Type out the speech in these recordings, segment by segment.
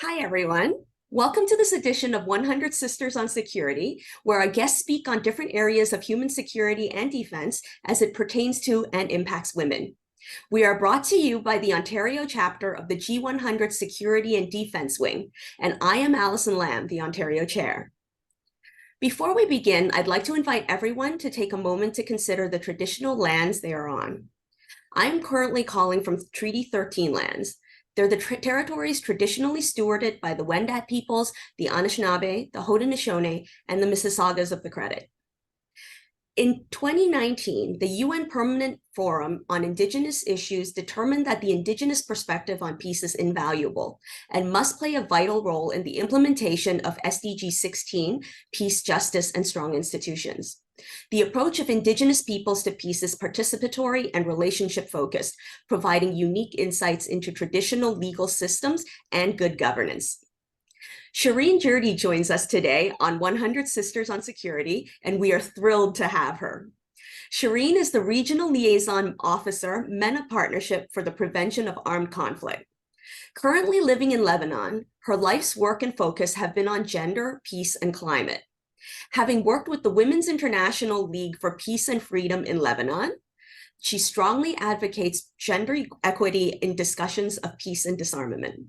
Hi, everyone. Welcome to this edition of 100 Sisters on Security, where our guests speak on different areas of human security and defense as it pertains to and impacts women. We are brought to you by the Ontario chapter of the G100 Security and Defense Wing, and I am Alison Lamb, the Ontario chair. Before we begin, I'd like to invite everyone to take a moment to consider the traditional lands they are on. I am currently calling from Treaty 13 lands. They're the territories traditionally stewarded by the Wendat peoples, the Anishinaabe, the Haudenosaunee, and the Mississaugas of the Credit. In 2019, the UN Permanent Forum on Indigenous Issues determined that the Indigenous perspective on peace is invaluable and must play a vital role in the implementation of SDG 16, peace, justice, and strong institutions. The approach of Indigenous peoples to peace is participatory and relationship-focused, providing unique insights into traditional legal systems and good governance. Shirine Jurdi joins us today on 100 Sisters on Security, and we are thrilled to have her. Shirine is the Regional Liaison Officer, MENA Partnership for the Prevention of Armed Conflict. Currently living in Lebanon, her life's work and focus have been on gender, peace, and climate. Having worked with the Women's International League for Peace and Freedom in Lebanon, she strongly advocates gender equity in discussions of peace and disarmament.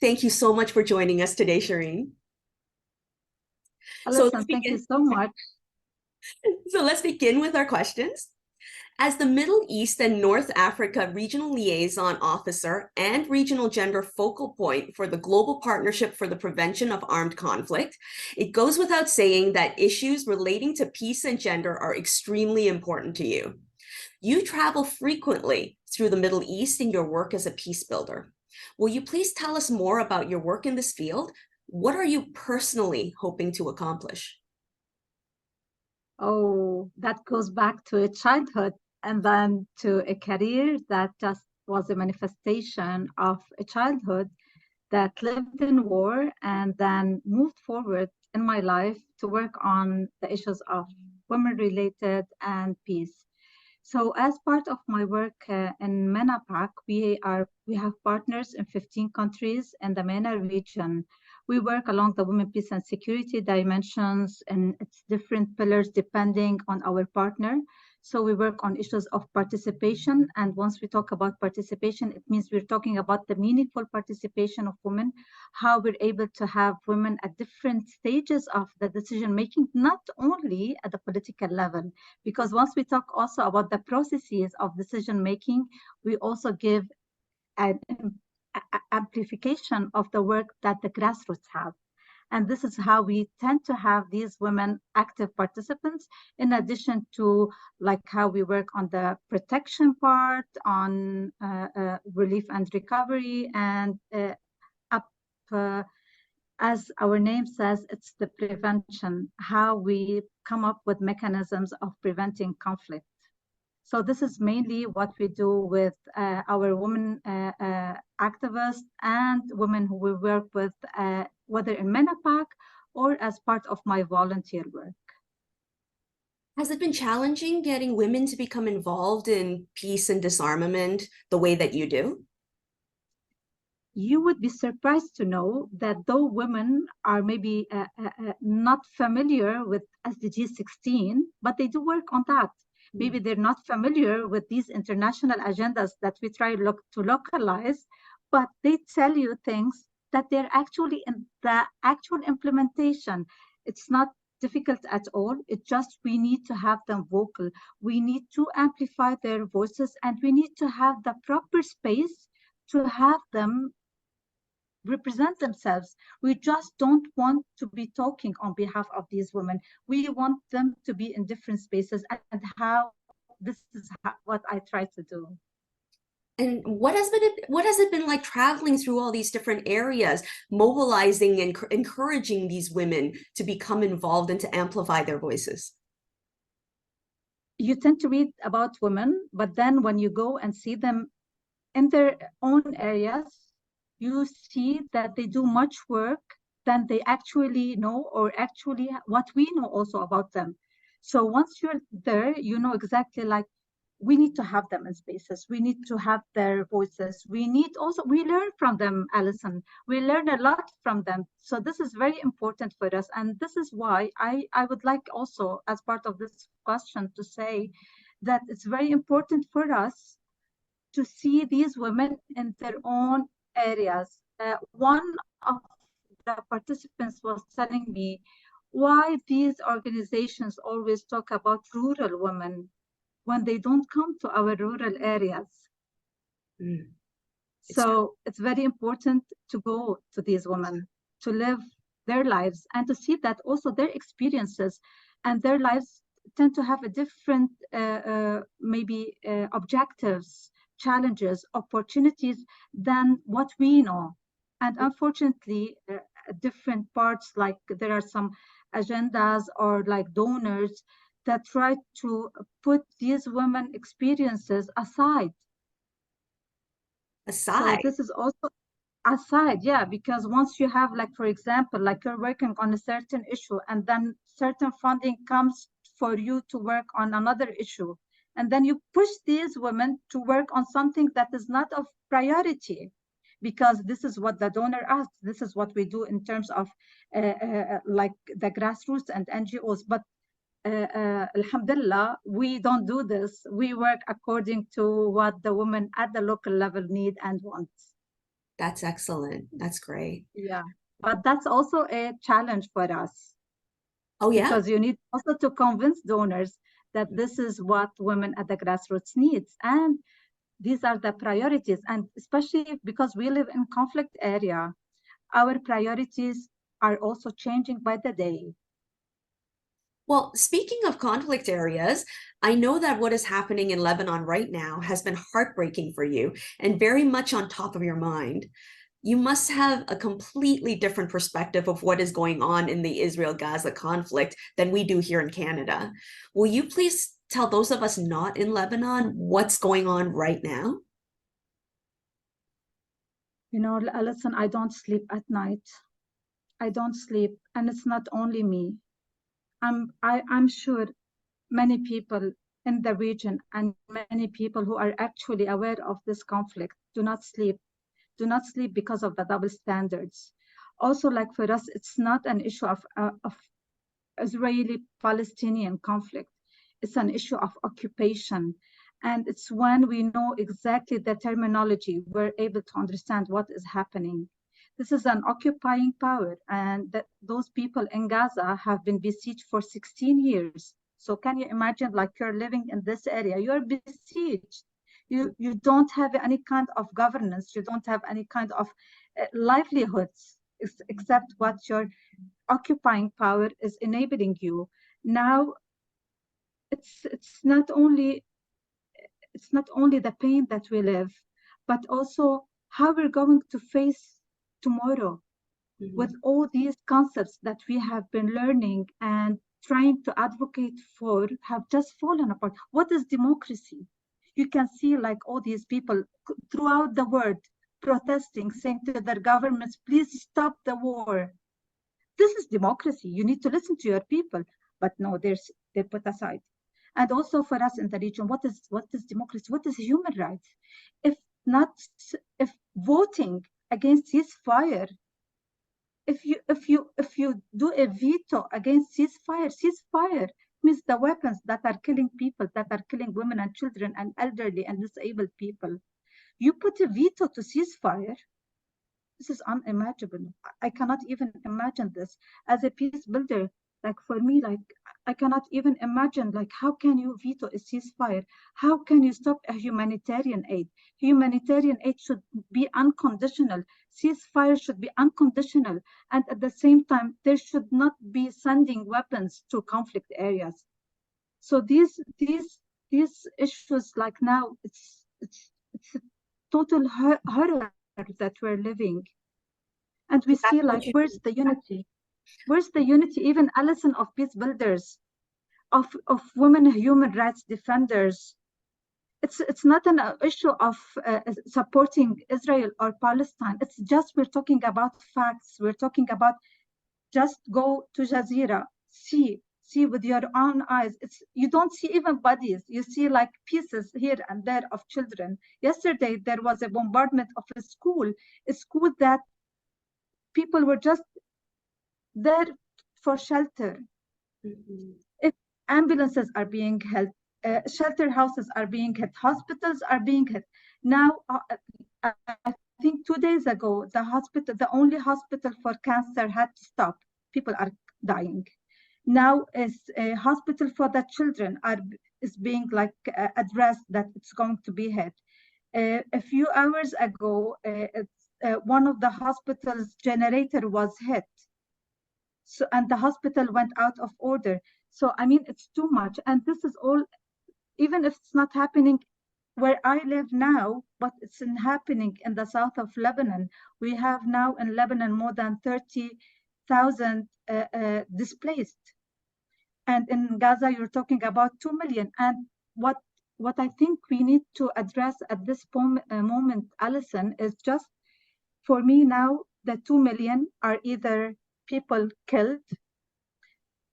Thank you so much for joining us today, Shirine. Alison, thank you so much. So let's begin with our questions. As the Middle East and North Africa Regional Liaison Officer and Regional Gender Focal Point for the Global Partnership for the Prevention of Armed Conflict, it goes without saying that issues relating to peace and gender are extremely important to you. You travel frequently through the Middle East in your work as a peace builder. Will you please tell us more about your work in this field? What are you personally hoping to accomplish? Oh, that goes back to a childhood and then to a career that just was a manifestation of a childhood that lived in war and then moved forward in my life to work on the issues of women-related and peace. So as part of my work in MENA-PAC, we have partners in 15 countries in the MENA region. We work along the women, peace, and security dimensions and its different pillars depending on our partner. So we work on issues of participation. And once we talk about participation, it means we're talking about the meaningful participation of women, how we're able to have women at different stages of the decision-making, not only at the political level, because once we talk also about the processes of decision-making, we also give an amplification of the work that the grassroots have. And this is how we tend to have these women active participants, in addition to like how we work on the protection part, on relief and recovery, and as our name says, it's the prevention, how we come up with mechanisms of preventing conflict. So this is mainly what we do with our women activists and women who we work with, whether in MENA-PAC or as part of my volunteer work. Has it been challenging getting women to become involved in peace and disarmament the way that you do? You would be surprised to know that though women are maybe not familiar with SDG 16, but they do work on that. Maybe they're not familiar with these international agendas that we try to localize, but they tell you things that they're actually in the actual implementation. It's not difficult at all. It's just we need to have them vocal. We need to amplify their voices, and we need to have the proper space to have them represent themselves. We just don't want to be talking on behalf of these women. We want them to be in different spaces, and what I try to do. And what has it been like traveling through all these different areas, mobilizing and encouraging these women to become involved and to amplify their voices? You tend to read about women, but then when you go and see them in their own areas, you see that they do much work than they actually know, or actually what we know also about them. So once you're there, you know exactly like we need to have them in spaces. We need to have their voices. We learn from them, Alison. We learn a lot from them. So this is very important for us. And this is why I would like also, as part of this question, to say that it's very important for us to see these women in their own areas. One of the participants was telling me why these organizations always talk about rural women when they don't come to our rural areas. So it's very important to go to these women, to live their lives, and to see that also their experiences and their lives tend to have a different objectives, challenges, opportunities than what we know. And unfortunately, different parts, like there are some agendas or like donors that try to put these women experiences aside. So this is also aside, yeah, because once you have, like, for example, like you're working on a certain issue and then certain funding comes for you to work on another issue, and then you push these women to work on something that is not of priority, because this is what the donor asked. This is what we do in terms of like the grassroots and NGOs. But alhamdulillah, we don't do this. We work according to what the women at the local level need and want. That's excellent. That's great. Yeah, but that's also a challenge for us. Oh, yeah. Because you need also to convince donors that this is what women at the grassroots needs, and these are the priorities. And especially because we live in conflict area, our priorities are also changing by the day. Well, speaking of conflict areas, I know that what is happening in Lebanon right now has been heartbreaking for you and very much on top of your mind. You must have a completely different perspective of what is going on in the Israel-Gaza conflict than we do here in Canada. Will you please tell those of us not in Lebanon what's going on right now? You know, listen, I don't sleep at night. I don't sleep, and it's not only me. I'm sure many people in the region and many people who are actually aware of this conflict do not sleep because of the double standards. Also, like for us, it's not an issue of Israeli-Palestinian conflict. It's an issue of occupation. And it's when we know exactly the terminology, we're able to understand what is happening. This is an occupying power, and those people in Gaza have been besieged for 16 years. So can you imagine, like, you're living in this area, you're besieged. You don't have any kind of governance, you don't have any kind of livelihoods, except what your occupying power is enabling you. Now, it's not only the pain that we live, but also how we're going to face tomorrow with all these concepts that we have been learning and trying to advocate for have just fallen apart. What is democracy? You can see, like, all these people throughout the world protesting, saying to their governments, please stop the war. This is democracy. You need to listen to your people. But no, they're put aside. And also for us in the region, what is democracy? What is human rights? If voting against ceasefire, if you do a veto against ceasefire means the weapons that are killing people, that are killing women and children and elderly and disabled people, you put a veto to ceasefire. This is unimaginable. I cannot even imagine this as a peace builder. Like, for me, like, I cannot even imagine, like, how can you veto a ceasefire? How can you stop a humanitarian aid? Humanitarian aid should be unconditional. Ceasefire should be unconditional. And at the same time, there should not be sending weapons to conflict areas. So these issues, like, now, it's a total horror that we're living. And we see, like, where's the unity? Where's the unity, even, Alison, of peace builders, of women human rights defenders? It's not an issue of supporting Israel or Palestine. It's just, we're talking about facts. We're talking about, just go to Jazeera, see see with your own eyes. You don't see even bodies. You see like pieces here and there of children. Yesterday, there was a bombardment of a school that people were just there for shelter. If ambulances are being held, shelter houses are being hit, hospitals are being hit. Now, I think 2 days ago, the only hospital for cancer had to stop. People are dying. Now is a hospital for the children is being like addressed that it's going to be hit. A few hours ago, one of the hospital's generator was hit. So, and the hospital went out of order. So, I mean, it's too much. And this is all, even if it's not happening where I live now, but it's happening in the south of Lebanon. We have now in Lebanon more than 30,000 displaced. And in Gaza, you're talking about 2 million. And what I think we need to address at this moment, Alison, is just, for me now, the 2 million are either people killed,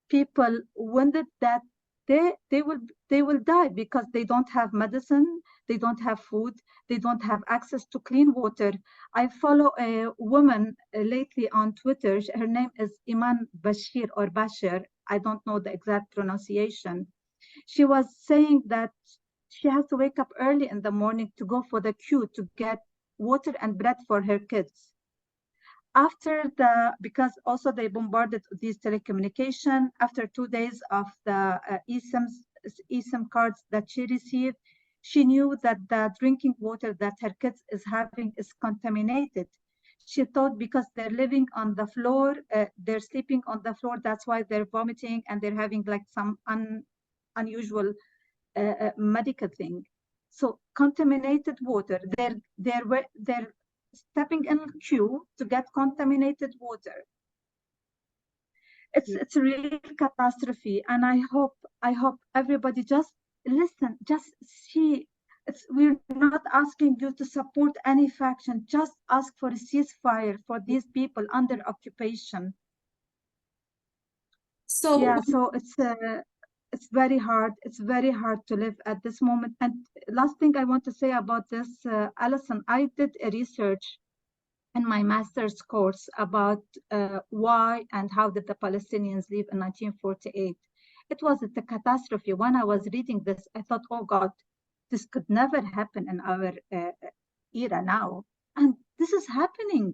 people wounded that they will die because they don't have medicine, they don't have food, they don't have access to clean water. I follow a woman lately on Twitter. Her name is Iman Bashir or Bashir. I don't know the exact pronunciation. She was saying that she has to wake up early in the morning to go for the queue to get water and bread for her kids. Because also they bombarded these telecommunication, after 2 days of the eSIM cards that she received, she knew that the drinking water that her kids is having is contaminated. She thought because they're living on the floor, they're sleeping on the floor, that's why they're vomiting and they're having like some unusual medical thing. So contaminated water, they're stepping in queue to get contaminated water. It's a real catastrophe, and I hope everybody just listen, just see. We're not asking you to support any faction, just ask for a ceasefire for these people under occupation. So yeah, so it's very hard. It's very hard to live at this moment. And last thing I want to say about this, Alison, I did a research in my master's course about why and how did the Palestinians leave in 1948. It was a catastrophe. When I was reading this, I thought, oh God, this could never happen in our era now. And this is happening.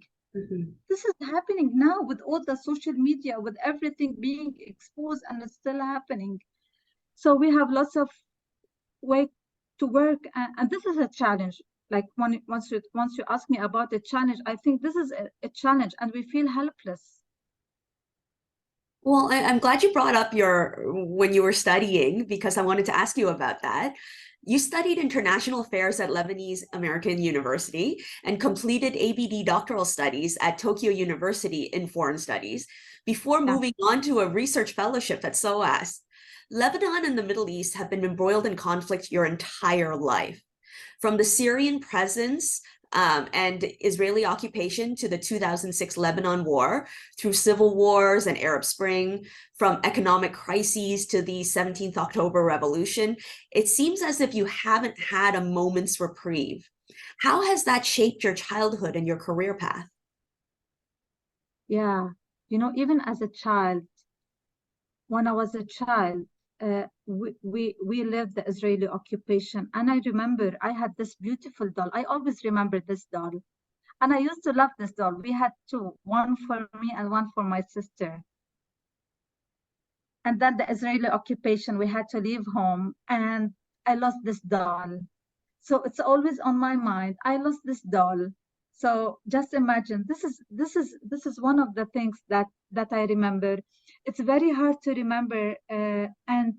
This is happening now with all the social media, with everything being exposed, and it's still happening. So we have lots of way to work, and this is a challenge. Like once you ask me about the challenge, I think this is a challenge, and we feel helpless. Well, I'm glad you brought up when you were studying, because I wanted to ask you about that. You studied international affairs at Lebanese American University and completed ABD doctoral studies at Tokyo University in foreign studies before moving on to a research fellowship at SOAS. Lebanon and the Middle East have been embroiled in conflict your entire life. From the Syrian presence and Israeli occupation to the 2006 Lebanon war, through civil wars and Arab Spring, from economic crises to the 17th October revolution, it seems as if you haven't had a moment's reprieve. How has that shaped your childhood and your career path? Yeah, even as a child, when I was a child, we lived the Israeli occupation, and I remember I had this beautiful doll. I always remember this doll, and I used to love this doll. We had two, one for me and one for my sister. And then the Israeli occupation, we had to leave home, and I lost this doll. So it's always on my mind. I lost this doll. So just imagine, this is one of the things that I remember. It's very hard to remember, and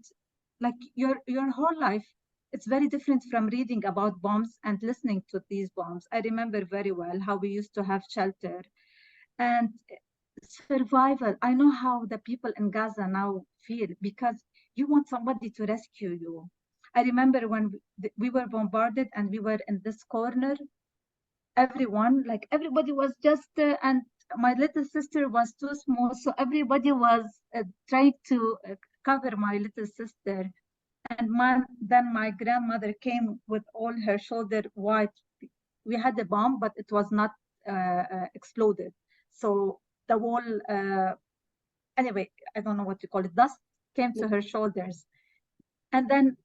like your whole life, it's very different from reading about bombs and listening to these bombs. I remember very well how we used to have shelter and survival. I know how the people in Gaza now feel, because you want somebody to rescue you. I remember when we were bombarded and we were in this corner, everybody was just, and my little sister was too small, so everybody was trying to cover my little sister. And then my grandmother came with all her shoulder white. We had a bomb, but it was not exploded. So the whole, anyway, I don't know what you call it, dust came to her shoulders. And then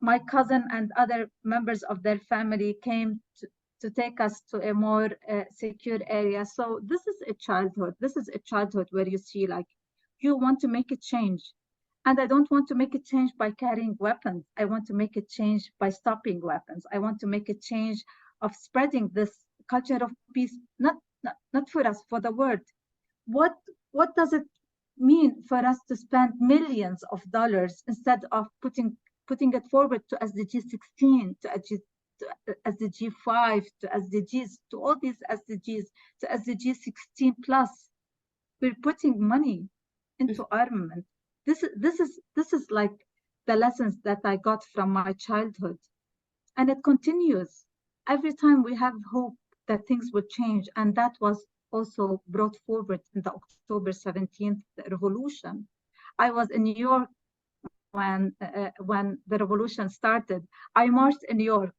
my cousin and other members of their family came to take us to a more secure area. So this is a childhood. This is a childhood where you see like, you want to make a change. And I don't want to make a change by carrying weapons. I want to make a change by stopping weapons. I want to make a change of spreading this culture of peace, not for us, for the world. What does it mean for us to spend millions of dollars instead of putting it forward to SDG 16, to SDG 5, to SDGs, to all these SDGs, to SDG 16 plus? We're putting money into armament. This is like the lessons that I got from my childhood, and it continues every time we have hope that things will change. And that was also brought forward in the October 17th revolution. I was in New York when the revolution started. I marched in New York,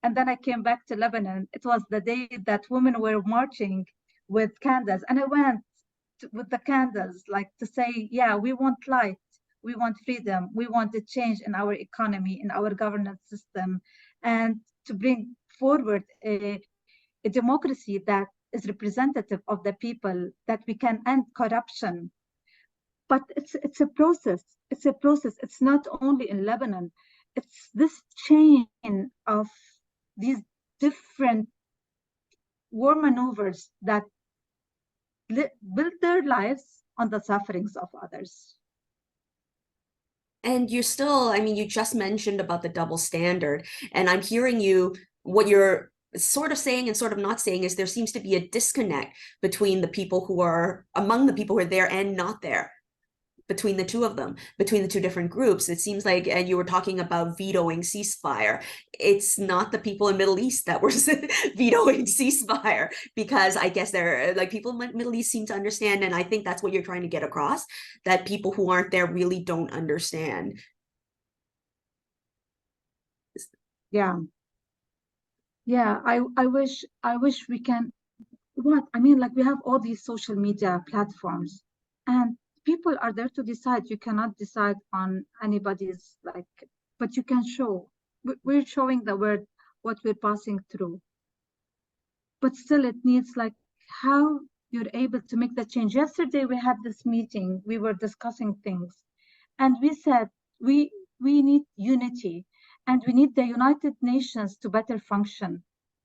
and then I came back to Lebanon. It was the day that women were marching with candles, and I went with the candles, like to say, yeah, we want light, we want freedom, we want a change in our economy, in our governance system, and to bring forward a democracy that is representative of the people, that we can end corruption. But it's a process. It's a process. It's not only in Lebanon. It's this chain of these different war maneuvers that build their lives on the sufferings of others. And you're still, I mean, you just mentioned about the double standard, and I'm hearing you, what you're sort of saying and sort of not saying is there seems to be a disconnect between the people who are, among the people who are there and not there, between the two of them, between the two different groups. It seems like, and you were talking about vetoing ceasefire. It's not the people in Middle East that were vetoing ceasefire, because I guess they're like, people in Middle East seem to understand. And I think that's what you're trying to get across, that people who aren't there really don't understand. Yeah. Yeah, I wish we can, I mean, like we have all these social media platforms, and people are there to decide. You cannot decide on anybody's, like, but you can show. We're showing the world what we're passing through. But still, it needs like how you're able to make the change. Yesterday, we had this meeting. We were discussing things, and we said we need unity, and we need the United Nations to better function.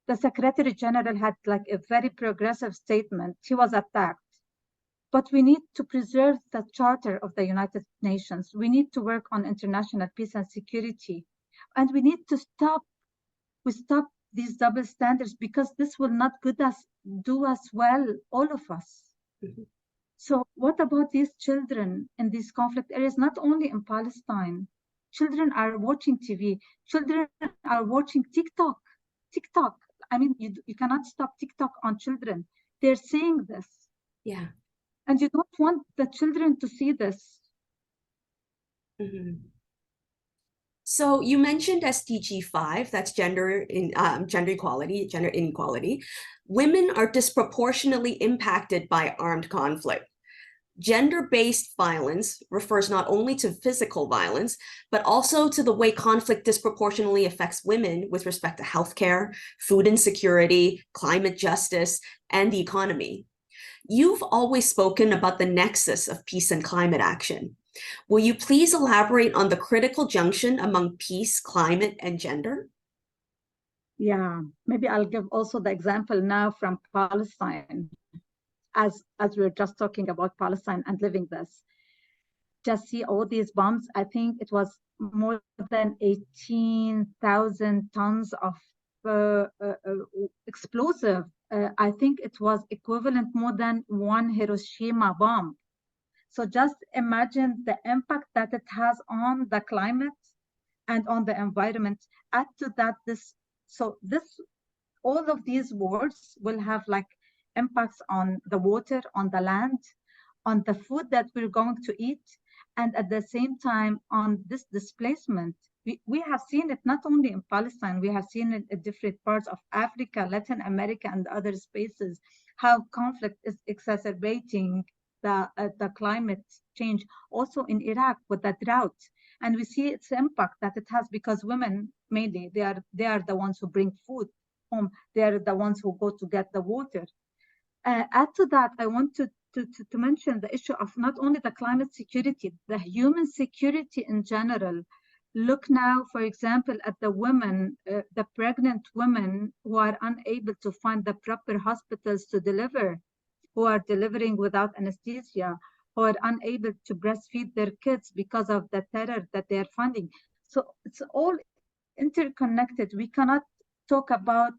The Secretary General had like a very progressive statement. He was attacked. But we need to preserve the Charter of the United Nations. We need to work on international peace and security. And we need to stop these double standards, because this will not do us well, all of us. Mm-hmm. So what about these children in these conflict areas, not only in Palestine? Children are watching TV. Children are watching TikTok. I mean, you cannot stop TikTok on children. They're seeing this. Yeah. And you don't want the children to see this. Mm-hmm. So you mentioned SDG 5, that's gender equality, gender inequality. Women are disproportionately impacted by armed conflict. Gender-based violence refers not only to physical violence, but also to the way conflict disproportionately affects women with respect to healthcare, food insecurity, climate justice, and the economy. You've always spoken about the nexus of peace and climate action. Will you please elaborate on the critical junction among peace, climate, and gender? Yeah, maybe I'll give also the example now from Palestine, as we're just talking about Palestine and living this. Just see all these bombs. I think it was more than 18,000 tons of explosive. I think it was equivalent more than one Hiroshima bomb. So just imagine the impact that it has on the climate and on the environment. Add to that all of these wars will have like impacts on the water, on the land, on the food that we're going to eat. And at the same time, on this displacement, we have seen it not only in Palestine, we have seen it in different parts of Africa, Latin America, and other spaces, how conflict is exacerbating the climate change. Also in Iraq with the drought. And we see its impact that it has, because women mainly, they are the ones who bring food home. They are the ones who go to get the water. Add to that, I want to mention the issue of not only the climate security, the human security in general. Look now, for example, at the women, the pregnant women who are unable to find the proper hospitals to deliver, who are delivering without anesthesia, who are unable to breastfeed their kids because of the terror that they are finding. So it's all interconnected. We cannot talk about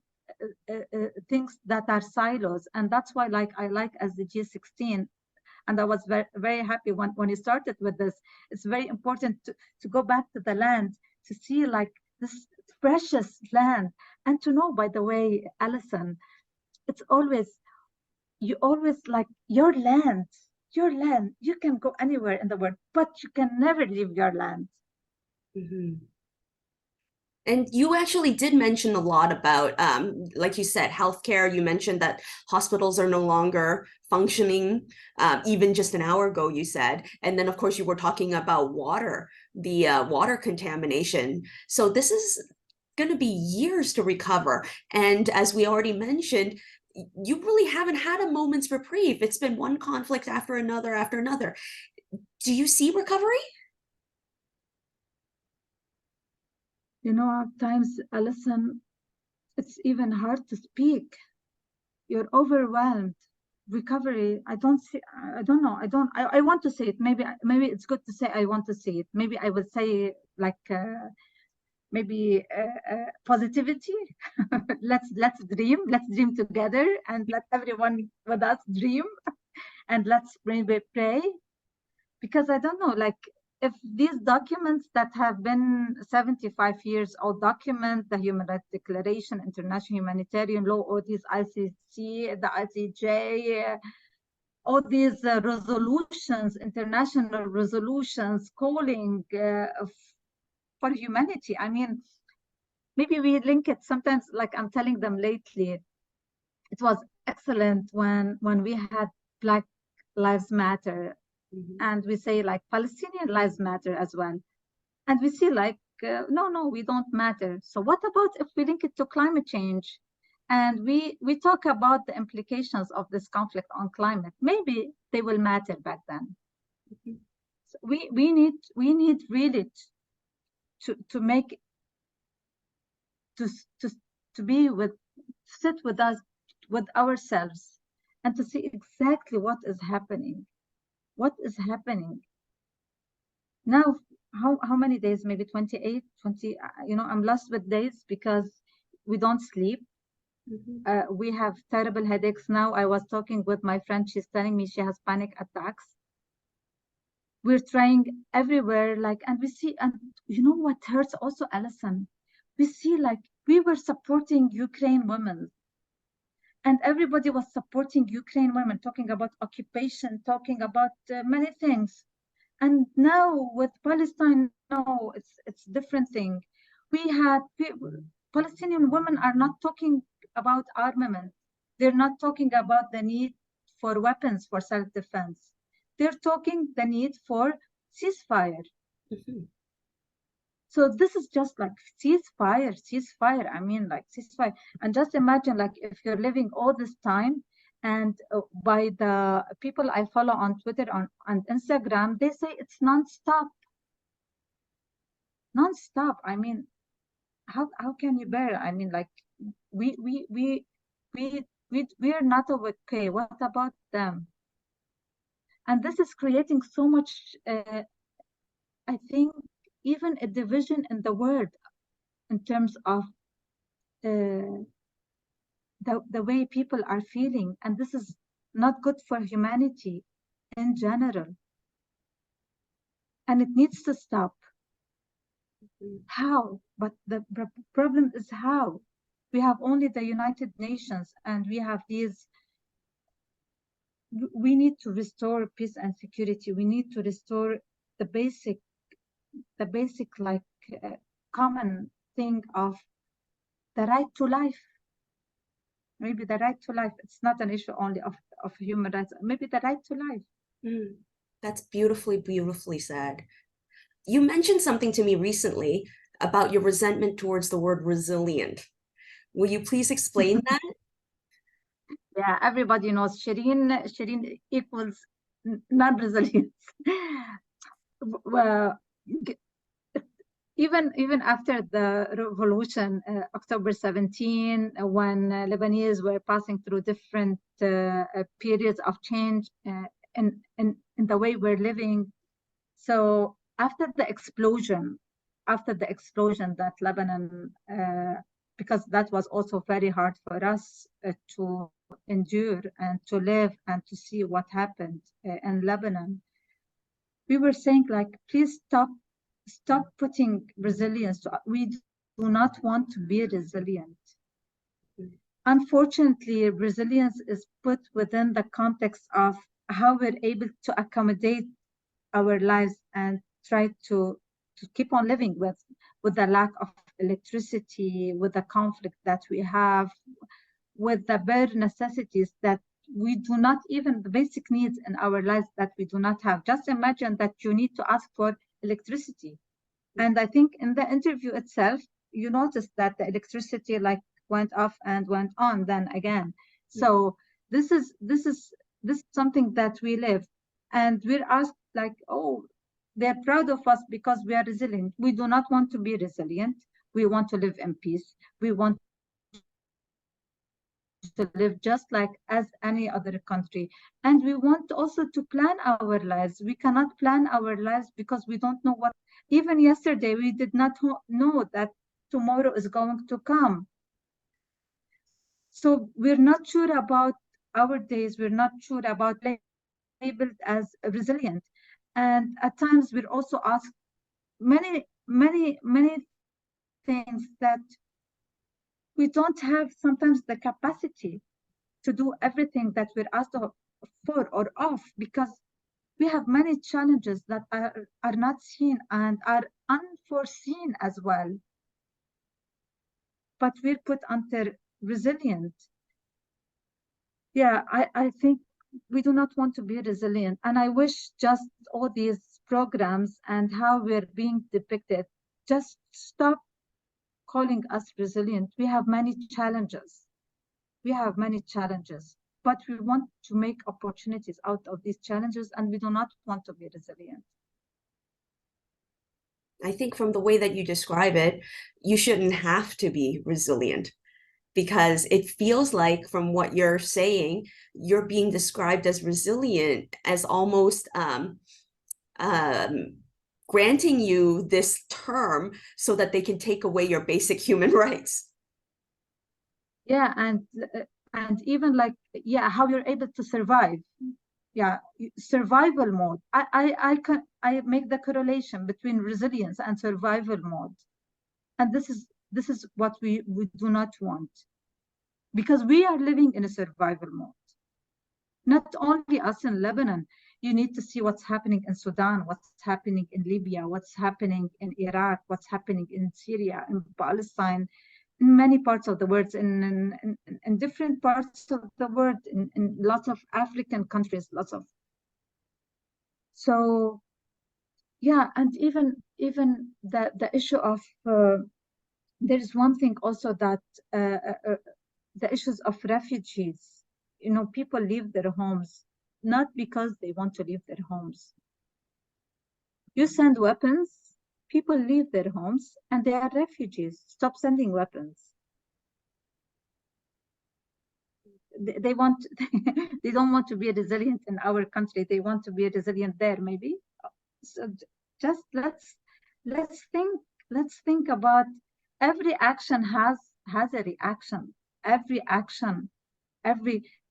things that are silos, and that's why, like, I like SDG 16, and I was very, very happy when you started with this. It's very important to go back to the land, to see like this precious land, and to know, by the way, Alison, it's always, you always like your land, you can go anywhere in the world, but you can never leave your land. Mm-hmm. And you actually did mention a lot about, like you said, healthcare. You mentioned that hospitals are no longer functioning, even just an hour ago, you said. And then, of course, you were talking about water, the water contamination. So this is going to be years to recover. And as we already mentioned, you really haven't had a moment's reprieve. It's been one conflict after another after another. Do you see recovery? You know, at times, Alison, it's even hard to speak. You're overwhelmed. Recovery, I don't know. I want to say it. Maybe it's good to say I want to say it. Maybe I would say like maybe positivity. let's dream together, and let everyone with us dream, and let's maybe pray, because I don't know, like, if these documents that have been 75 years old document, the Human Rights Declaration, International Humanitarian Law, all these ICC, the ICJ, all these resolutions, international resolutions calling for humanity. I mean, maybe we link it sometimes, like I'm telling them lately, it was excellent when we had Black Lives Matter, and we say like Palestinian lives matter as well. And we see like, no, we don't matter. So what about if we link it to climate change? And we talk about the implications of this conflict on climate. Maybe they will matter back then. So we need really to make, to be with, sit with us, with ourselves, and to see exactly what is happening. What is happening now? How many days? Maybe 28, 20. You know, I'm lost with days because we don't sleep. We have terrible headaches now. I was talking with my friend. She's telling me she has panic attacks. We're trying everywhere, like, and we see, and you know what hurts also, Alison? We see like we were supporting Ukraine women, and everybody was supporting Ukraine women, talking about occupation, talking about many things. And now with Palestine, no, it's different thing. We had Palestinian women are not talking about armament. They're not talking about the need for weapons for self-defense. They're talking the need for ceasefire. So this is just like ceasefire. I mean, like ceasefire. And just imagine, like, if you're living all this time, and by the people I follow on Twitter and Instagram, they say it's nonstop. Nonstop. I mean, how can you bear it? I mean, like, we're not okay. What about them? And this is creating so much, I think, even a division in the world in terms of the way people are feeling. And this is not good for humanity in general. And it needs to stop. How? But the problem is how. We have only the United Nations, and we have these. We need to restore peace and security. We need to restore the basic like common thing of the right to life. Maybe the right to life. It's not an issue only of human rights. Maybe the right to life. That's beautifully, beautifully said. You mentioned something to me recently about your resentment towards the word resilient. Will you please explain that? Yeah, everybody knows Shirine equals non-resilience. Well, even after the revolution, October 17, when Lebanese were passing through different periods of change in the way we're living. So after the explosion that Lebanon, because that was also very hard for us to endure and to live and to see what happened in Lebanon, we were saying like, please stop putting resilience. We do not want to be resilient. Unfortunately, resilience is put within the context of how we're able to accommodate our lives and try to keep on living with the lack of electricity, with the conflict that we have, with the bare necessities that we do not, even the basic needs in our lives that we do not have. Just imagine that you need to ask for electricity. And I think in the interview itself, you noticed that the electricity like went off and went on then again. So this is something that we live, and we're asked like, oh, they're proud of us because we are resilient. We do not want to be resilient. We want to live in peace. We want to live just like as any other country. And we want also to plan our lives. We cannot plan our lives because we don't know what, even yesterday, we did not know that tomorrow is going to come. So we're not sure about our days. We're not sure about labeled as resilient. And at times we're also asked many things that we don't have sometimes the capacity to do everything that we're asked for or of, because we have many challenges that are not seen and are unforeseen as well. But we're put under resilient. Yeah, I think we do not want to be resilient. And I wish just all these programs and how we're being depicted, just stop calling us resilient. We have many challenges. But we want to make opportunities out of these challenges, and we do not want to be resilient. I think from the way that you describe it, you shouldn't have to be resilient, because it feels like from what you're saying, you're being described as resilient as almost granting you this term so that they can take away your basic human rights. Yeah, and even like, yeah, how you're able to survive. Yeah, survival mode. I make the correlation between resilience and survival mode, and this is what we do not want, because we are living in a survival mode. Not only us in Lebanon, you need to see what's happening in Sudan, what's happening in Libya, what's happening in Iraq, what's happening in Syria, in Palestine, in many parts of the world, in different parts of the world, in lots of African countries, lots of. So, yeah, and even the issue of there's one thing also that the issues of refugees. You know, people leave their homes not because they want to leave their homes. You send weapons, people leave their homes, and they are refugees. Stop sending weapons. They want they don't want to be resilient in our country. They want to be resilient there, maybe. So just let's think about every action has a reaction. Every action,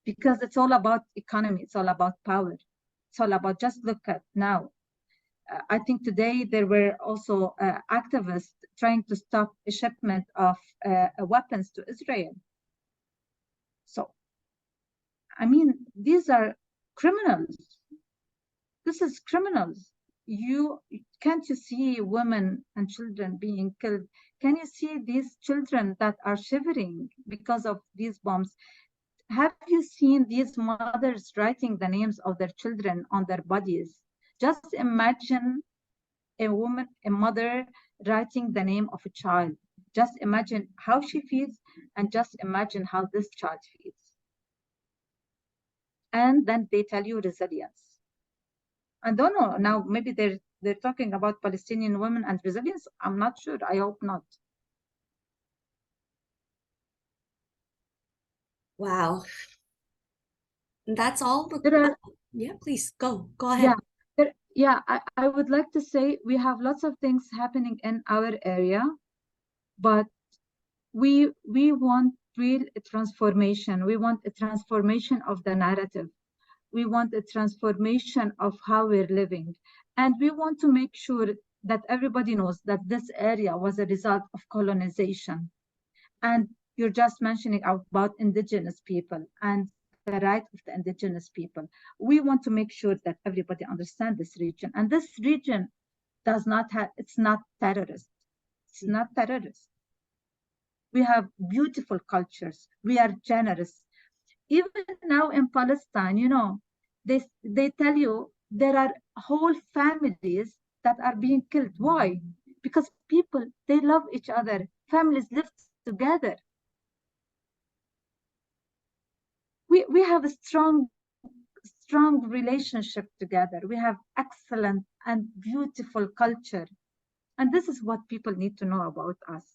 because it's all about economy, it's all about power, it's all about, just look at now. I think today there were also activists trying to stop a shipment of weapons to Israel. So, I mean, these are criminals. This is criminals. can't you see women and children being killed? Can you see these children that are shivering because of these bombs? Have you seen these mothers writing the names of their children on their bodies? Just imagine a mother writing the name of a child. Just imagine how she feels, and just imagine how this child feels. And then they tell you resilience. I don't know, now maybe they're talking about Palestinian women and resilience. I'm not sure. I hope not. Wow. That's all. Yeah, please go ahead. Yeah, I would like to say we have lots of things happening in our area, but we want real transformation. We want a transformation of the narrative. We want a transformation of how we're living. And we want to make sure that everybody knows that this area was a result of colonization. And you're just mentioning about indigenous people and the right of the indigenous people. We want to make sure that everybody understands this region. And this region does not have, it's not terrorist. It's not terrorist. We have beautiful cultures. We are generous. Even now in Palestine, you know, they tell you there are whole families that are being killed. Why? Because people, they love each other. Families live together. We have a strong relationship together. We have excellent and beautiful culture. And this is what people need to know about us.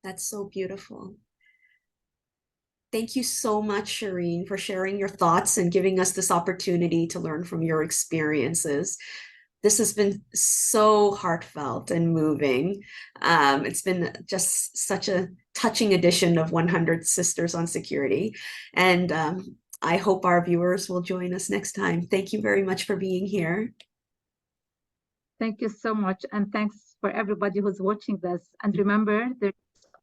That's so beautiful. Thank you so much, Shirine, for sharing your thoughts and giving us this opportunity to learn from your experiences. This has been so heartfelt and moving. It's been just such a touching edition of 100 Sisters on Security. And I hope our viewers will join us next time. Thank you very much for being here. Thank you so much. And thanks for everybody who's watching this. And remember, there's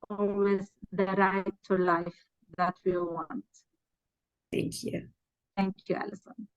always the right to life that we want. Thank you. Thank you, Alison.